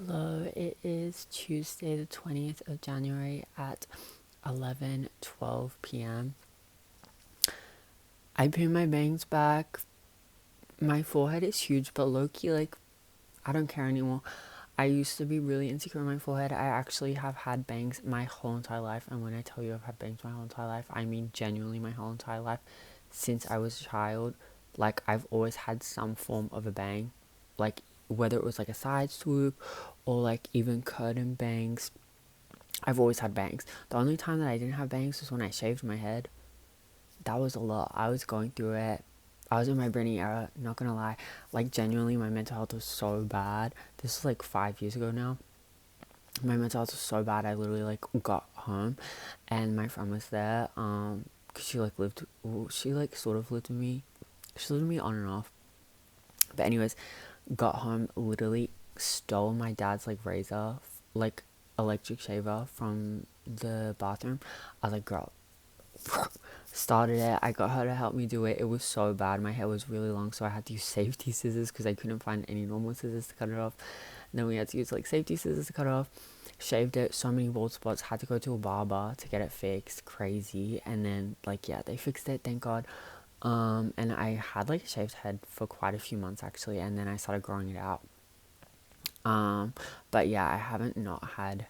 Hello, it is Tuesday the 20th of January at 11:12 p.m. I pinned my bangs back. My forehead is huge, but low-key, like, I don't care anymore. I used to be really insecure in my forehead. I actually have had bangs my whole entire life, and when I tell you I've had bangs my whole entire life, I mean genuinely my whole entire life. Since I was a child, like, I've always had some form of a bang. Like, whether it was like a side swoop or like even curtain bangs, I've always had bangs. The only time that I didn't have bangs was when I shaved my head. That was a lot. I was going through it. I was in my Britney era, not gonna lie. Like, genuinely, my mental health was so bad. This was like 5 years ago now. My mental health was so bad, I literally like got home and my friend was there. Cause she like lived, she like sort of lived with me. She lived with me on and off. But anyways, got home, literally stole my dad's like razor, like electric shaver from the bathroom. I was like, girl, started it. I got her to help me do it. It was so bad. My hair was really long, so I had to use safety scissors because I couldn't find any normal scissors to cut it off. And then we had to use like safety scissors to cut it off. Shaved it, so many bald spots. Had to go to a barber to get it fixed. Crazy. And then like, yeah, they fixed it, thank God. And I had like a shaved head for quite a few months actually, and then I started growing it out. But yeah, I haven't not had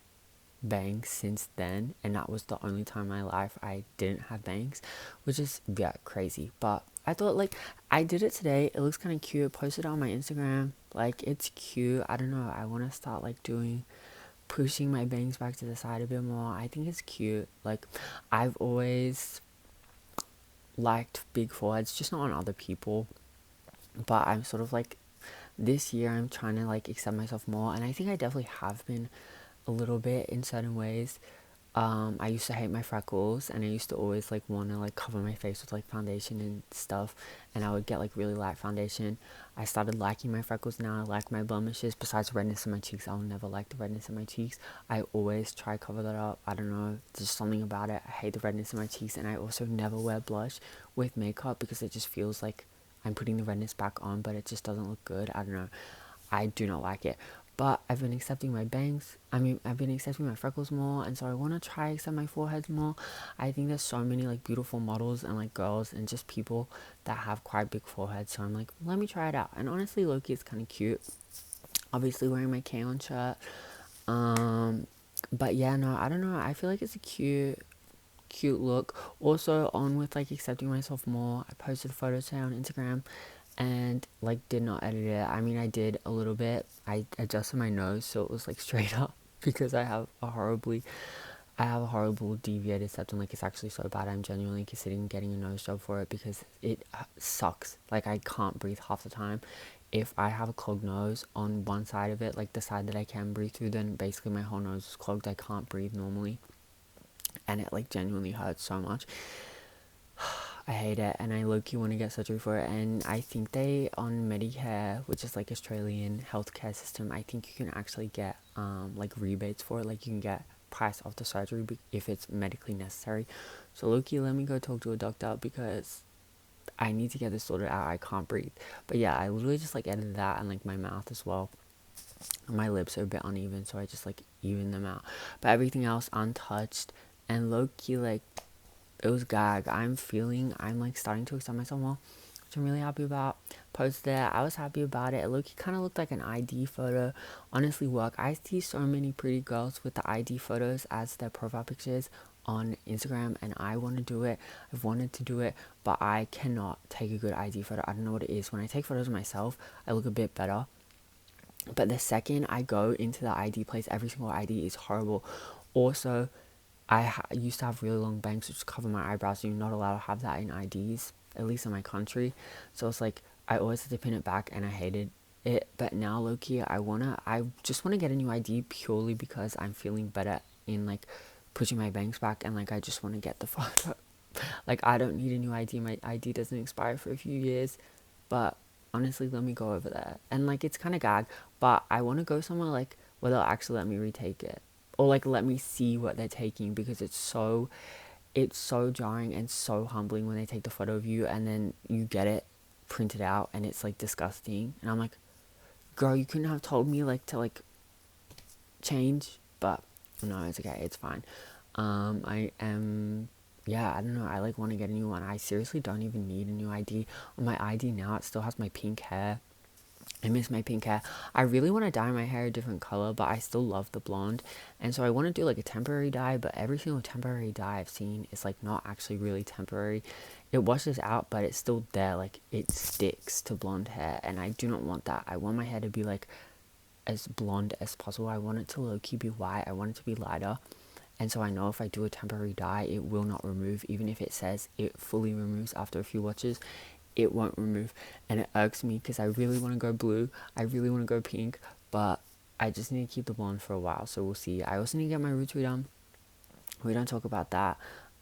bangs since then, and that was the only time in my life I didn't have bangs, which is, yeah, crazy. But I thought, like, I did it today. It looks kind of cute. Posted it on my Instagram. Like, it's cute. I don't know. I want to start like doing pushing my bangs back to the side a bit more. I think it's cute. Like, I've always liked big foreheads, just not on other people. But I'm sort of like, this year I'm trying to like accept myself more, and I think I definitely have been a little bit in certain ways. I used to hate my freckles, and I used to always like want to like cover my face with like foundation and stuff, and I would get like really light foundation. I started liking my freckles now. I like my blemishes. Besides redness in my cheeks, I'll never like the redness in my cheeks. I always try to cover that up. I don't know, there's something about it. I hate the redness in my cheeks, and I also never wear blush with makeup because it just feels like I'm putting the redness back on, but it just doesn't look good. I don't know. I do not like it. But I've been accepting my bangs. I've been accepting my freckles more, and so I want to try accept my forehead more. I think there's so many like beautiful models and like girls and just people that have quite big foreheads. So I'm like, let me try it out. And honestly, Loki is kind of cute. Obviously, wearing my K-on shirt. But yeah, no, I don't know. I feel like it's a cute look. Also, on with like accepting myself more, I posted a photo today on Instagram and like did not edit it. I mean, I did a little bit. I adjusted my nose so it was like straight up because I have a horrible deviated septum. Like, it's actually so bad. I'm genuinely considering getting a nose job for it because it sucks. Like, I can't breathe half the time. If I have a clogged nose on one side of it, like the side that I can breathe through, then basically my whole nose is clogged. I can't breathe normally, and it like genuinely hurts so much. I hate it, and I low-key want to get surgery for it. And I think they, on Medicare, which is like Australian healthcare system, I think you can actually get like rebates for it. Like, you can get price off the surgery if it's medically necessary. So low-key, let me go talk to a doctor because I need to get this sorted out. I can't breathe. But yeah, I literally just like edited that, and like my mouth as well. My lips are a bit uneven, so I just like even them out. But everything else untouched, and low-key, like, it was gag. I'm like starting to accept myself more, which I'm really happy about. Posted it. I was happy about it. It kind of looked like an ID photo. Honestly, work. I see so many pretty girls with the ID photos as their profile pictures on Instagram, and I want to do it. I've wanted to do it, but I cannot take a good ID photo. I don't know what it is. When I take photos of myself, I look a bit better. But the second I go into the ID place, every single ID is horrible. Also, I used to have really long bangs which cover my eyebrows. You're not allowed to have that in IDs, at least in my country. So it's like I always had to pin it back, and I hated it. But now, low-key, I just wanna get a new ID purely because I'm feeling better in like pushing my bangs back, and like I just want to get the photo. Like, I don't need a new ID. My ID doesn't expire for a few years, but honestly, let me go over there. And like, it's kind of gag, but I want to go somewhere like where they'll actually let me retake it, or like let me see what they're taking, because it's so jarring and so humbling when they take the photo of you and then you get it printed out and it's like disgusting. And I'm like, girl, you couldn't have told me like to like change, but no, it's okay, it's fine. I am, yeah, I don't know, I like want to get a new one. I seriously don't even need a new ID. On my ID now, it still has my pink hair. I miss my pink hair. I really want to dye my hair a different color, but I still love the blonde. And so I want to do like a temporary dye, but every single temporary dye I've seen is like not actually really temporary. It washes out, but it's still there. Like it sticks to blonde hair, and I do not want that. I want my hair to be like as blonde as possible. I want it to low key be white. I want it to be lighter. And so I know if I do a temporary dye, it will not remove. Even if it says it fully removes after a few washes, it won't remove. And it irks me because I really want to go blue. I really want to go pink. But I just need to keep the blonde for a while. So we'll see. I also need to get my roots redone. We don't talk about that.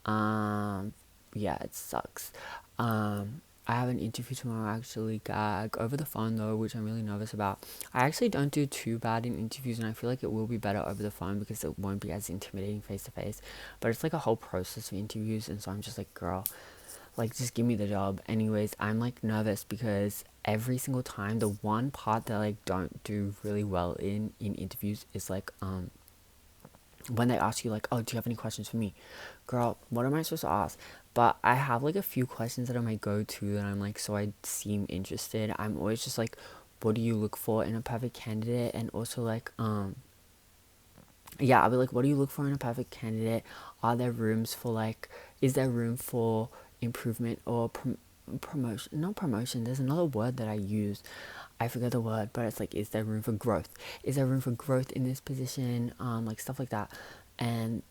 Yeah, it sucks. I have an interview tomorrow actually, gag over the phone though, which I'm really nervous about. I actually don't do too bad in interviews, and I feel like it will be better over the phone because it won't be as intimidating face to face. But it's like a whole process of interviews, and so I'm just like, girl, like just give me the job. Anyways, I'm like nervous because every single time, the one part that I like don't do really well in interviews is like when they ask you like, oh, do you have any questions for me? Girl, what am I supposed to ask? But I have like a few questions that are my go-to that I'm like, so I seem interested. I'm always just like, what do you look for in a perfect candidate? And also like, yeah, I'll be like, what do you look for in a perfect candidate? Are there rooms for like, is there room for improvement or promotion? Not promotion, there's another word that I use. I forget the word, but it's like, is there room for growth? Is there room for growth in this position? Like stuff like that. And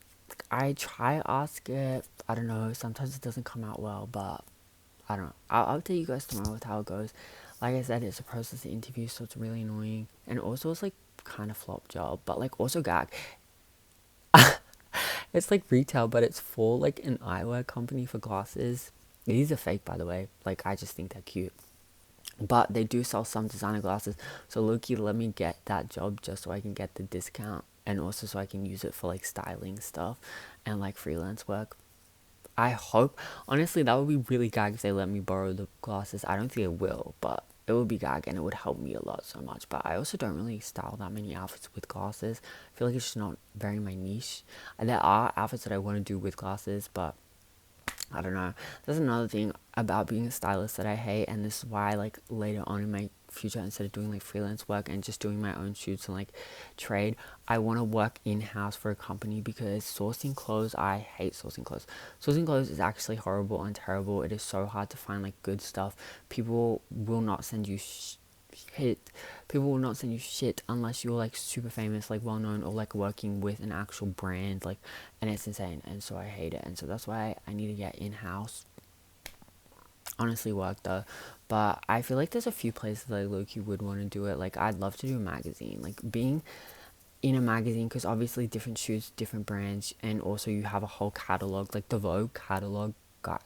I try ask it. I don't know. Sometimes it doesn't come out well, but I don't know. I'll tell you guys tomorrow with how it goes. Like I said, it's a process of interview, so it's really annoying. And also, it's like kind of flop job, but like also gag. It's like retail, but it's for like an eyewear company for glasses. These are fake, by the way. Like I just think they're cute. But they do sell some designer glasses. So Loki let me get that job just so I can get the discount. And also so I can use it for like styling stuff and like freelance work. I hope, honestly, that would be really gag if they let me borrow the glasses. I don't think it will, but it would be gag and it would help me a lot so much. But I also don't really style that many outfits with glasses. I feel like it's just not very my niche. And there are outfits that I want to do with glasses, but I don't know. There's another thing about being a stylist that I hate, and this is why, like, later on in my future, instead of doing like freelance work and just doing my own shoots and like trade, I want to work in house for a company because sourcing clothes, I hate sourcing clothes. Sourcing clothes is actually horrible and terrible. It is so hard to find like good stuff. People will not send you shit. People will not send you shit unless you're like super famous, like well known, or like working with an actual brand, like, and it's insane. And so I hate it, and so that's why I need to get in house. Honestly, work though, but I feel like there's a few places that I low-key would want to do it. Like I'd love to do a magazine, like being in a magazine, because obviously different shoots, different brands, and also you have a whole catalog, like the Vogue catalog. Guys,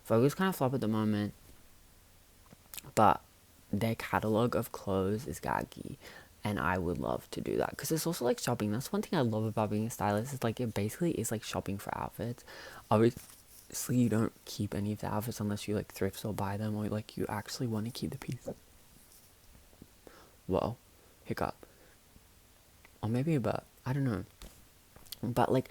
Vogue is kind of flop at the moment, but their catalog of clothes is gaggy, and I would love to do that because it's also like shopping. That's one thing I love about being a stylist. It's like it basically is like shopping for outfits. Obviously, you don't keep any of the outfits unless you like thrift or buy them, or like you actually want to keep the piece. Whoa, hiccup, or maybe a butt. I don't know, but like,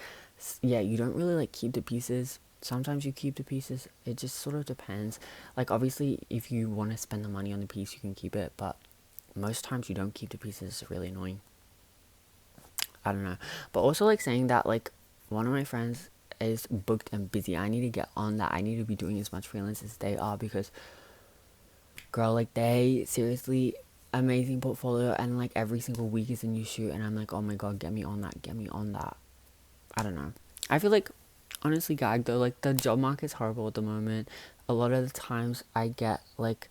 yeah, you don't really like keep the pieces. Sometimes you keep the pieces. It just sort of depends. Like obviously, if you want to spend the money on the piece, you can keep it, but most times you don't keep the pieces. It's really annoying. I don't know. But also like saying that, like, one of my friends is booked and busy. I need to get on that. I need to be doing as much freelance as they are because, girl, like, they seriously amazing portfolio, and like every single week is a new shoot, and I'm like, oh my god, get me on that, get me on that. I don't know. I feel like, honestly, gag though, like the job market's horrible at the moment. A lot of the times I get like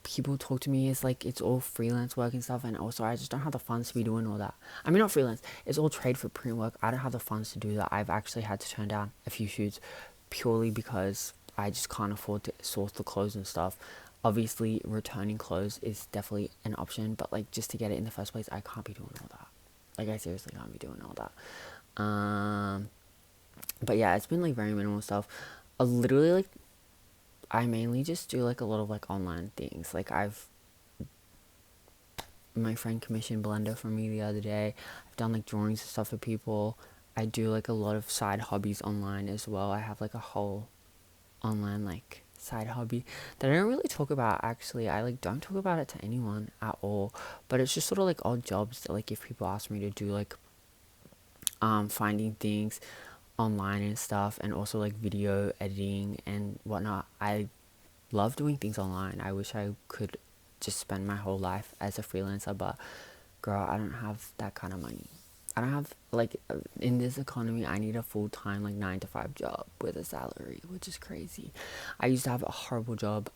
people talk to me as like it's all freelance work and stuff, and also I just don't have the funds to be doing all that. I mean, not freelance, it's all trade for print work. I don't have the funds to do that. I've actually had to turn down a few shoots purely because I just can't afford to source the clothes and stuff. Obviously returning clothes is definitely an option, but like just to get it in the first place, I can't be doing all that. Like I seriously can't be doing all that. But yeah, it's been like very minimal stuff. Literally, like, I mainly just do like a lot of like online things. Like my friend commissioned Blender for me the other day. I've done like drawings and stuff for people. I do like a lot of side hobbies online as well. I have like a whole online like side hobby that I don't really talk about. Actually, I like don't talk about it to anyone at all, but it's just sort of like odd jobs that like if people ask me to do, like finding things online and stuff, and also like video editing and whatnot. I love doing things online. I wish I could just spend my whole life as a freelancer, but girl, I don't have that kind of money. I don't have like in this economy I need a full-time like 9 to 5 job with a salary, which is crazy. I used to have a horrible job,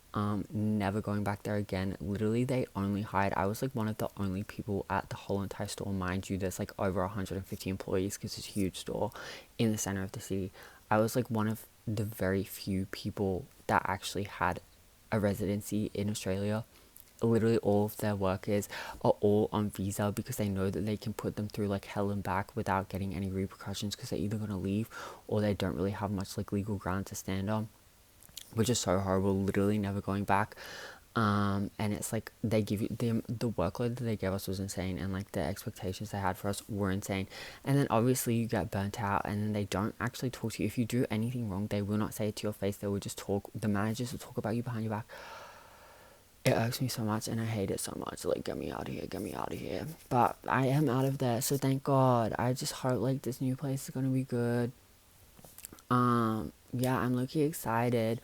never going back there again. Literally they only hired, I was like one of the only people at the whole entire store. Mind you, there's like over 150 employees because it's a huge store in the center of the city. I was like one of the very few people that actually had a residency in Australia. Literally all of their workers are all on visa because they know that they can put them through like hell and back without getting any repercussions, because they're either going to leave or they don't really have much like legal ground to stand on, which is so horrible. Literally never going back. And it's like they give you the workload that they gave us was insane, and like the expectations they had for us were insane. And then obviously you get burnt out, and then they don't actually talk to you. If you do anything wrong, they will not say it to your face. They will just talk, the managers will talk about you behind your back. It irks me so much and I hate it so much. Like, get me out of here, get me out of here. But I am out of there, so thank God. I just hope like this new place is gonna be good. Yeah, I'm low-key excited.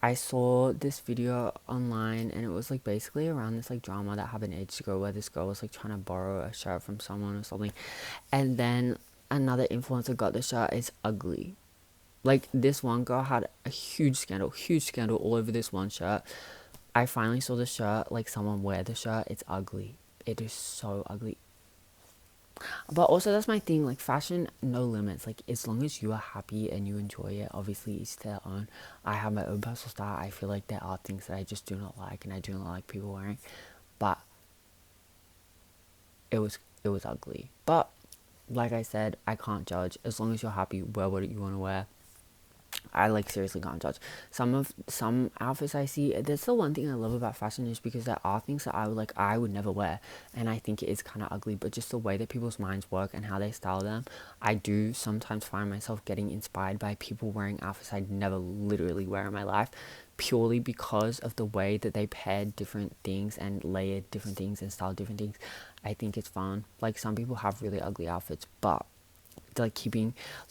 I saw this video online and it was like basically around this like drama that happened ages ago where this girl was like trying to borrow a shirt from someone or something, and then another influencer got the shirt. It's ugly. Like, this one girl had a huge scandal all over this one shirt. I finally saw the shirt, like someone wear the shirt. It's ugly. It is so ugly. But also that's my thing, like fashion, no limits. Like as long as you are happy and you enjoy it, obviously each their own. I have my own personal style. I feel like there are things that I just do not like and I do not like people wearing. But it was ugly. But like I said, I can't judge. As long as you're happy, wear what you want to wear. I like seriously can't judge. Some outfits I see, that's the one thing I love about fashion, is because there are things that I would never wear, and I think it is kind of ugly, but just the way that people's minds work and how they style them, I do sometimes find myself getting inspired by people wearing outfits I'd never literally wear in my life, purely because of the way that they paired different things and layered different things and styled different things. I think it's fun. Like, some people have really ugly outfits, but like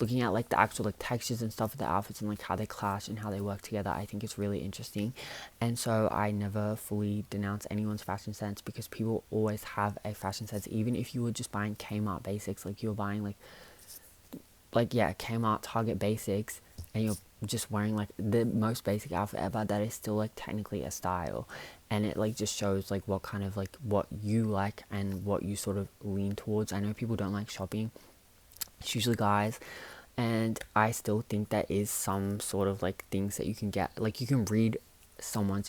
looking at like the actual like textures and stuff of the outfits and like how they clash and how they work together, I think it's really interesting. And so I never fully denounce anyone's fashion sense, because people always have a fashion sense. Even if you were just buying Kmart basics, like you're buying like yeah, Kmart Target basics, and you're just wearing like the most basic outfit ever, that is still like technically a style. And it like just shows like what kind of like what you like and what you sort of lean towards. I know people don't like shopping, it's usually guys, and I still think there is some sort of like things that you can get, like you can read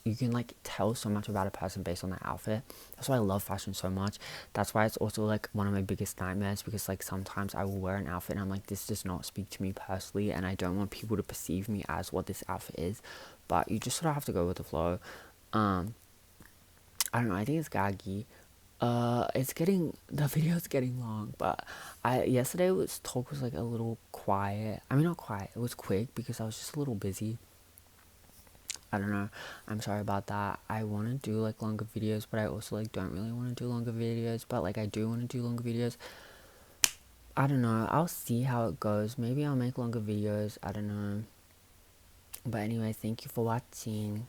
you can like tell so much about a person based on their outfit. That's why I love fashion so much. That's why it's also like one of my biggest nightmares, because like sometimes I will wear an outfit and I'm like, this does not speak to me personally, and I don't want people to perceive me as what this outfit is. But you just sort of have to go with the flow. I don't know, I think it's gaggy. The video's getting long, but yesterday talk was like a little quiet. I mean, not quiet, it was quick because I was just a little busy. I don't know, I'm sorry about that. I want to do like longer videos, but I also like don't really want to do longer videos, but like I do want to do longer videos. I don't know, I'll see how it goes. Maybe I'll make longer videos, I don't know. But anyway, thank you for watching.